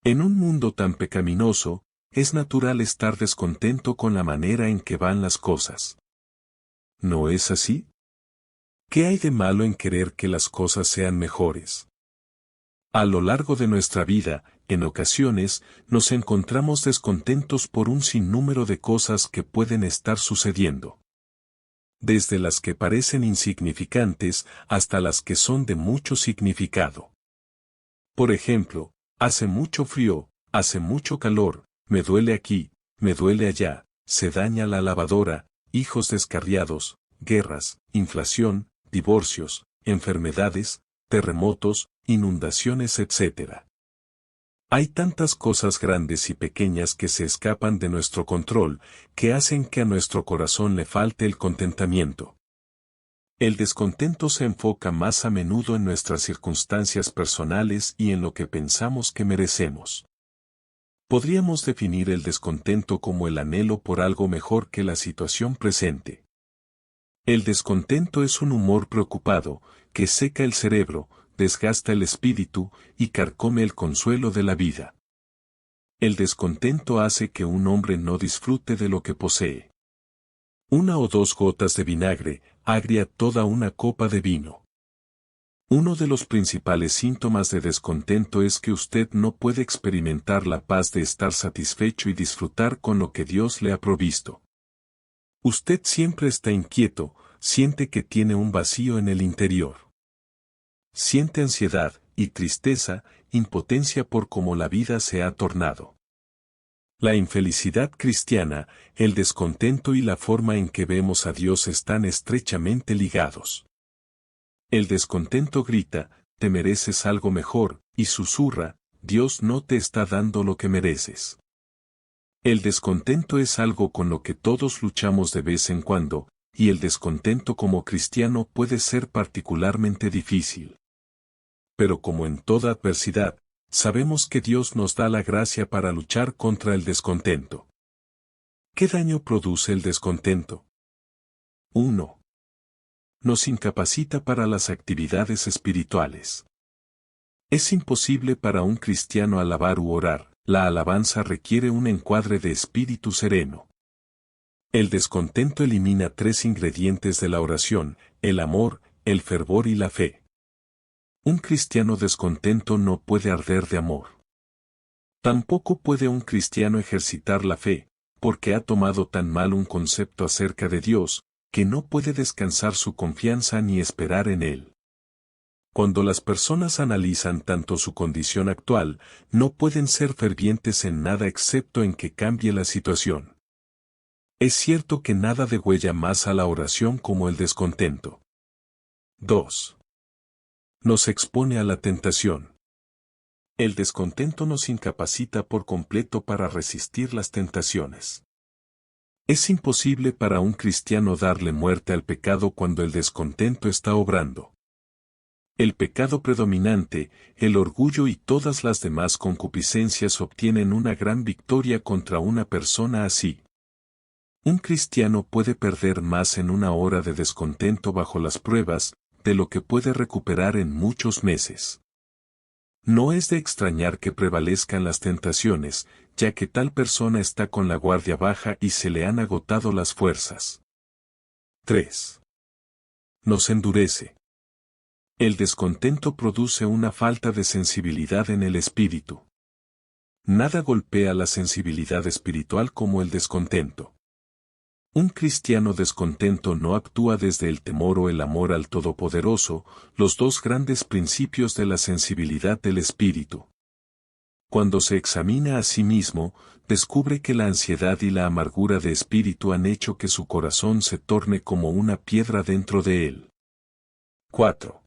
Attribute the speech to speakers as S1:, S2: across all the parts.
S1: En un mundo tan pecaminoso, es natural estar descontento con la manera en que van las cosas. ¿No es así? ¿Qué hay de malo en querer que las cosas sean mejores? A lo largo de nuestra vida, en ocasiones, nos encontramos descontentos por un sinnúmero de cosas que pueden estar sucediendo. Desde las que parecen insignificantes hasta las que son de mucho significado. Por ejemplo, hace mucho frío, hace mucho calor, me duele aquí, me duele allá, se daña la lavadora, hijos descarriados, guerras, inflación, divorcios, enfermedades, terremotos, inundaciones, etc. Hay tantas cosas grandes y pequeñas que se escapan de nuestro control, que hacen que a nuestro corazón le falte el contentamiento. El descontento se enfoca más a menudo en nuestras circunstancias personales y en lo que pensamos que merecemos. Podríamos definir el descontento como el anhelo por algo mejor que la situación presente. El descontento es un humor preocupado, que seca el cerebro, desgasta el espíritu y carcome el consuelo de la vida. El descontento hace que un hombre no disfrute de lo que posee. Una o dos gotas de vinagre, agria toda una copa de vino. Uno de los principales síntomas de descontento es que usted no puede experimentar la paz de estar satisfecho y disfrutar con lo que Dios le ha provisto. Usted siempre está inquieto, siente que tiene un vacío en el interior. Siente ansiedad y tristeza, impotencia por cómo la vida se ha tornado. La infelicidad cristiana, el descontento y la forma en que vemos a Dios están estrechamente ligados. El descontento grita, te mereces algo mejor, y susurra, Dios no te está dando lo que mereces. El descontento es algo con lo que todos luchamos de vez en cuando, y el descontento como cristiano puede ser particularmente difícil. Pero como en toda adversidad, sabemos que Dios nos da la gracia para luchar contra el descontento. ¿Qué daño produce el descontento? 1. Nos incapacita para las actividades espirituales. Es imposible para un cristiano alabar u orar, la alabanza requiere un encuadre de espíritu sereno. El descontento elimina 3 ingredientes de la oración, el amor, el fervor y la fe. Un cristiano descontento no puede arder de amor. Tampoco puede un cristiano ejercitar la fe, porque ha tomado tan mal un concepto acerca de Dios, que no puede descansar su confianza ni esperar en Él. Cuando las personas analizan tanto su condición actual, no pueden ser fervientes en nada excepto en que cambie la situación. Es cierto que nada degüella más a la oración como el descontento. 2. Nos expone a la tentación. El descontento nos incapacita por completo para resistir las tentaciones. Es imposible para un cristiano darle muerte al pecado cuando el descontento está obrando. El pecado predominante, el orgullo y todas las demás concupiscencias obtienen una gran victoria contra una persona así. Un cristiano puede perder más en una hora de descontento bajo las pruebas, de lo que puede recuperar en muchos meses. No es de extrañar que prevalezcan las tentaciones, ya que tal persona está con la guardia baja y se le han agotado las fuerzas. 3. Nos endurece. El descontento produce una falta de sensibilidad en el espíritu. Nada golpea la sensibilidad espiritual como el descontento. Un cristiano descontento no actúa desde el temor o el amor al Todopoderoso, los dos grandes principios de la sensibilidad del espíritu. Cuando se examina a sí mismo, descubre que la ansiedad y la amargura de espíritu han hecho que su corazón se torne como una piedra dentro de él. 4.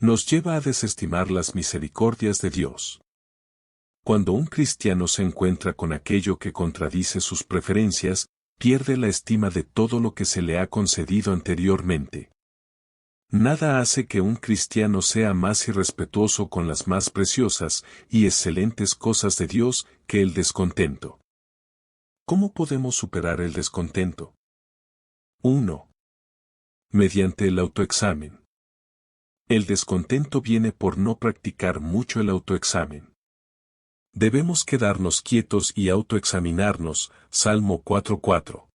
S1: Nos lleva a desestimar las misericordias de Dios. Cuando un cristiano se encuentra con aquello que contradice sus preferencias, pierde la estima de todo lo que se le ha concedido anteriormente. Nada hace que un cristiano sea más irrespetuoso con las más preciosas y excelentes cosas de Dios que el descontento. ¿Cómo podemos superar el descontento? 1. Mediante el autoexamen. El descontento viene por no practicar mucho el autoexamen. Debemos quedarnos quietos y autoexaminarnos, Salmo 4:4.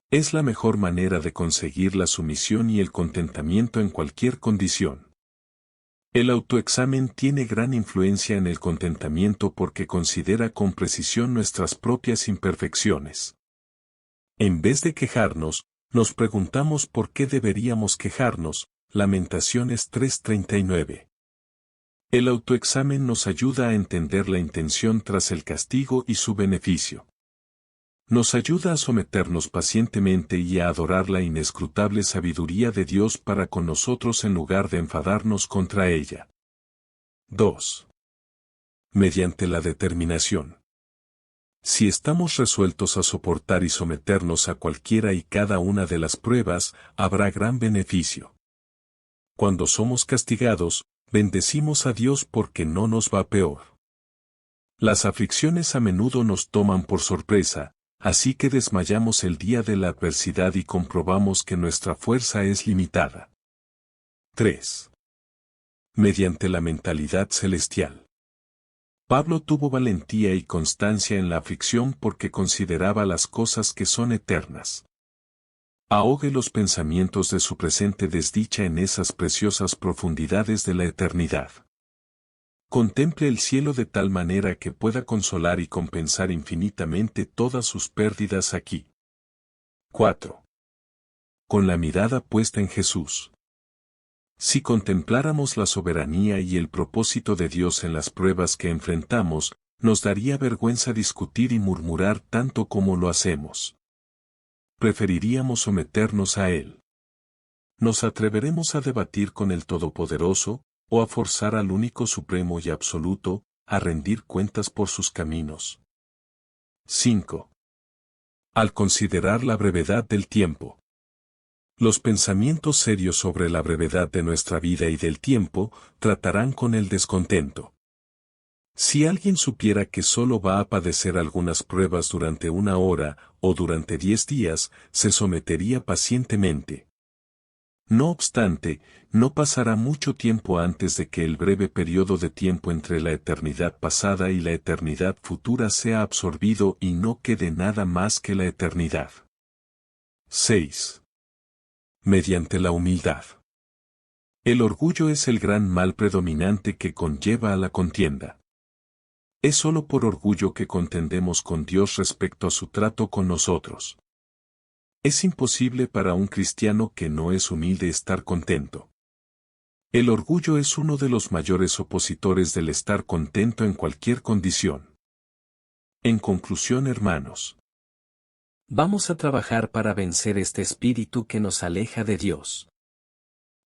S1: Es la mejor manera de conseguir la sumisión y el contentamiento en cualquier condición. El autoexamen tiene gran influencia en el contentamiento porque considera con precisión nuestras propias imperfecciones. En vez de quejarnos, nos preguntamos por qué deberíamos quejarnos, Lamentaciones 3:39. El autoexamen nos ayuda a entender la intención tras el castigo y su beneficio. Nos ayuda a someternos pacientemente y a adorar la inescrutable sabiduría de Dios para con nosotros en lugar de enfadarnos contra ella. 2. Mediante la determinación. Si estamos resueltos a soportar y someternos a cualquiera y cada una de las pruebas, habrá gran beneficio. Cuando somos castigados, bendecimos a Dios porque no nos va peor. Las aflicciones a menudo nos toman por sorpresa, así que desmayamos el día de la adversidad y comprobamos que nuestra fuerza es limitada. 3. Mediante la mentalidad celestial. Pablo tuvo valentía y constancia en la aflicción porque consideraba las cosas que son eternas. Ahogue los pensamientos de su presente desdicha en esas preciosas profundidades de la eternidad. Contemple el cielo de tal manera que pueda consolar y compensar infinitamente todas sus pérdidas aquí. 4. Con la mirada puesta en Jesús. Si contempláramos la soberanía y el propósito de Dios en las pruebas que enfrentamos, nos daría vergüenza discutir y murmurar tanto como lo hacemos. Preferiríamos someternos a Él. Nos atreveremos a debatir con el Todopoderoso, o a forzar al único supremo y absoluto, a rendir cuentas por sus caminos. 5. Al considerar la brevedad del tiempo. Los pensamientos serios sobre la brevedad de nuestra vida y del tiempo, tratarán con el descontento. Si alguien supiera que solo va a padecer algunas pruebas durante 1 hora, o durante 10 días, se sometería pacientemente. No obstante, no pasará mucho tiempo antes de que el breve periodo de tiempo entre la eternidad pasada y la eternidad futura sea absorbido y no quede nada más que la eternidad. 6. Mediante la humildad. El orgullo es el gran mal predominante que conlleva a la contienda. Es solo por orgullo que contendemos con Dios respecto a su trato con nosotros. Es imposible para un cristiano que no es humilde estar contento. El orgullo es uno de los mayores opositores del estar contento en cualquier condición. En conclusión, hermanos,
S2: vamos a trabajar para vencer este espíritu que nos aleja de Dios.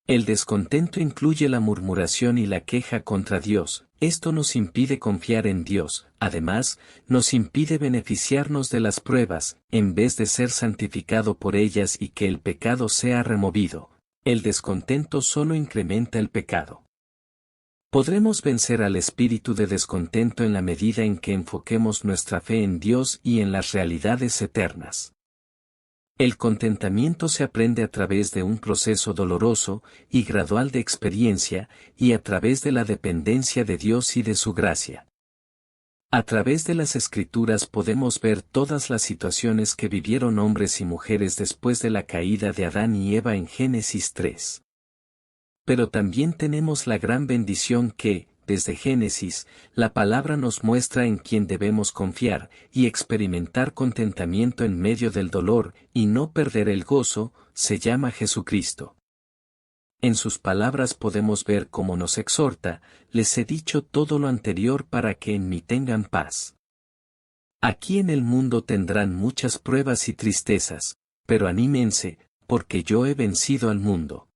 S2: El descontento incluye la murmuración y la queja contra Dios. Esto nos impide confiar en Dios, además, nos impide beneficiarnos de las pruebas, en vez de ser santificado por ellas y que el pecado sea removido. El descontento solo incrementa el pecado. Podremos vencer al espíritu de descontento en la medida en que enfoquemos nuestra fe en Dios y en las realidades eternas. El contentamiento se aprende a través de un proceso doloroso y gradual de experiencia, y a través de la dependencia de Dios y de su gracia. A través de las Escrituras podemos ver todas las situaciones que vivieron hombres y mujeres después de la caída de Adán y Eva en Génesis 3. Pero también tenemos la gran bendición que, desde Génesis, la palabra nos muestra en quien debemos confiar, y experimentar contentamiento en medio del dolor, y no perder el gozo, se llama Jesucristo. En sus palabras podemos ver cómo nos exhorta: les he dicho todo lo anterior para que en mí tengan paz. Aquí en el mundo tendrán muchas pruebas y tristezas, pero anímense, porque yo he vencido al mundo.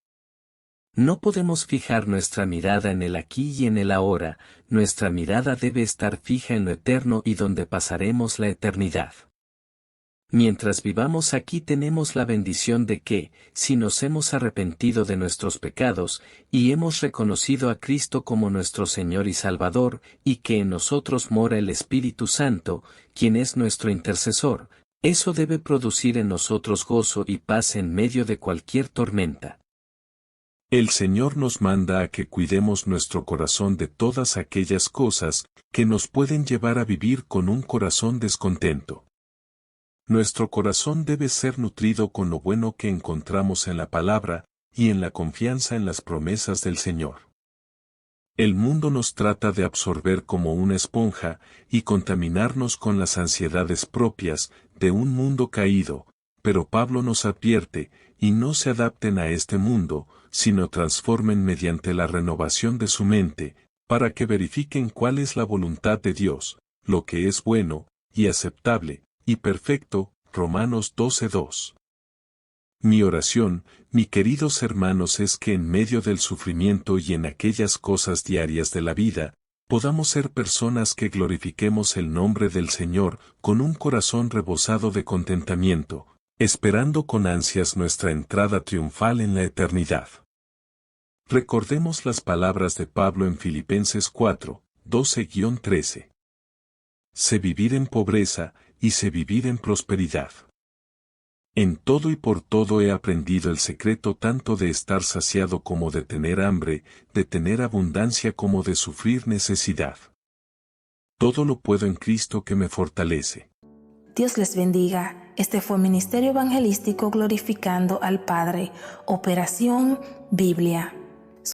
S2: No podemos fijar nuestra mirada en el aquí y en el ahora, nuestra mirada debe estar fija en lo eterno y donde pasaremos la eternidad. Mientras vivamos aquí tenemos la bendición de que, si nos hemos arrepentido de nuestros pecados, y hemos reconocido a Cristo como nuestro Señor y Salvador, y que en nosotros mora el Espíritu Santo, quien es nuestro intercesor, eso debe producir en nosotros gozo y paz en medio de cualquier tormenta.
S1: El Señor nos manda a que cuidemos nuestro corazón de todas aquellas cosas que nos pueden llevar a vivir con un corazón descontento. Nuestro corazón debe ser nutrido con lo bueno que encontramos en la palabra y en la confianza en las promesas del Señor. El mundo nos trata de absorber como una esponja y contaminarnos con las ansiedades propias de un mundo caído, pero Pablo nos advierte, y no se adapten a este mundo, sino transformen mediante la renovación de su mente, para que verifiquen cuál es la voluntad de Dios, lo que es bueno, y aceptable, y perfecto. Romanos 12:2. Mi oración, mis queridos hermanos, es que en medio del sufrimiento y en aquellas cosas diarias de la vida, podamos ser personas que glorifiquemos el nombre del Señor con un corazón rebosado de contentamiento, esperando con ansias nuestra entrada triunfal en la eternidad. Recordemos las palabras de Pablo en Filipenses 4:12-13. Sé vivir en pobreza, y sé vivir en prosperidad. En todo y por todo he aprendido el secreto tanto de estar saciado como de tener hambre, de tener abundancia como de sufrir necesidad. Todo lo puedo en Cristo que me fortalece.
S3: Dios les bendiga. Este fue Ministerio Evangelístico Glorificando al Padre. Operación Biblia.